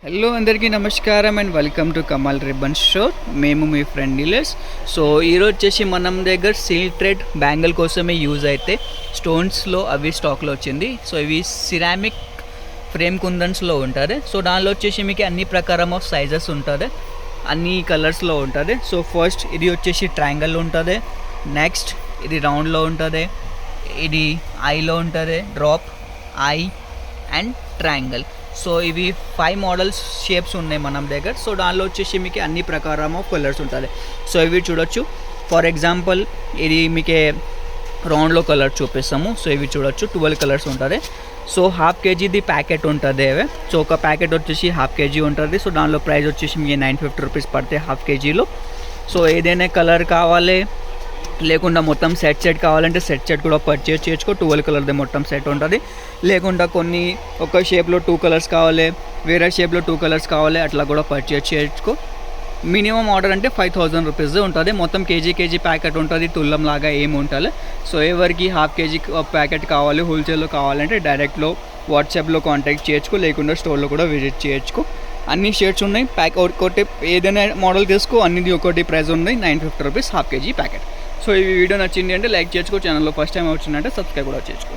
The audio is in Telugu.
హలో అందరికీ నమస్కారం and welcome to Kamal ribbon store. మేము మీ ఫ్రెండ్ డీలర్స్. సో ఈరోజు వచ్చేసి మనం దగ్గర సిల్క్ థ్రెడ్ బ్యాంగిల్ కోసమే యూజ్ అయితే స్టోన్స్లో అవి స్టాక్లో వచ్చింది. సో ఇవి సిరామిక్ ఫ్రేమ్ కుందన్స్లో ఉంటుంది. సో దానిలో వచ్చేసి మీకు అన్ని ప్రకారం ఆఫ్ సైజెస్ ఉంటుంది, అన్ని కలర్స్లో ఉంటుంది. సో ఫస్ట్ ఇది వచ్చేసి ట్రయాంగిల్ ఉంటుంది, నెక్స్ట్ ఇది రౌండ్లో ఉంటుంది, ఇది ఐలో ఉంటుంది, drop, I and triangle. So ఇవి 5 మోడల్స్ షేప్స్ ఉన్నాయి మన దగ్గర. సో దానిలో వచ్చేసి మీకు అన్ని ప్రకారం ఆఫ్ కలర్స్ ఉంటుంది. సో ఇవి చూడొచ్చు. ఫర్ ఎగ్జాంపుల్ ఇది మీకు రౌండ్లో కలర్ చూపిస్తాము. సో ఇవి చూడొచ్చు, 12 కలర్స్ ఉంటుంది. సో ½ kgది ప్యాకెట్ ఉంటుంది. సో ఒక ప్యాకెట్ వచ్చేసి ½ kg ఉంటుంది. సో దానిలో ప్రైస్ వచ్చేసి మీకు 950 రూపీస్ పడతాయి ½ kgలో. సో ఏదైనా కలర్ కావాలి లేకుండా మొత్తం సెట్ కావాలంటే సెట్ కూడా పర్చేజ్ చేసుకో. 12 కలర్ది మొత్తం సెట్ ఉంటుంది. లేకుండా కొన్ని ఒక షేప్లో 2 కలర్స్ కావాలి, వేరే షేప్లో 2 కలర్స్ కావాలి, అట్లా కూడా పర్చేజ్ చేసుకో. మినిమం ఆర్డర్ అంటే 5000 రూపీస్ ఉంటుంది. మొత్తం కేజీ ప్యాకెట్ ఉంటుంది, తుల్లం లాగా ఏమి ఉంటుంది. సో ఎవరికి ½ kg ప్యాకెట్ కావాలి, హోల్సేల్లో కావాలంటే డైరెక్ట్లో వాట్సాప్లో కాంటాక్ట్ చేయొచ్చు, లేకుండా స్టోర్లో కూడా విజిట్ చేయొచ్చు. అన్ని షేడ్స్ ఉన్నాయి. ఒకటి ఏదైనా మోడల్ తీసుకో, అన్నిది ఒకటి ప్రైస్ ఉంది 950 రూపీస్ ½ kg ప్యాకెట్. సో ఈ వీడియో నచ్చింది అంటే లైక్ చేసుకో, ఛానల్లో ఫస్ట్ టైం వచ్చిందంటే సబ్స్క్రైబ్ కూడా చేసుకో.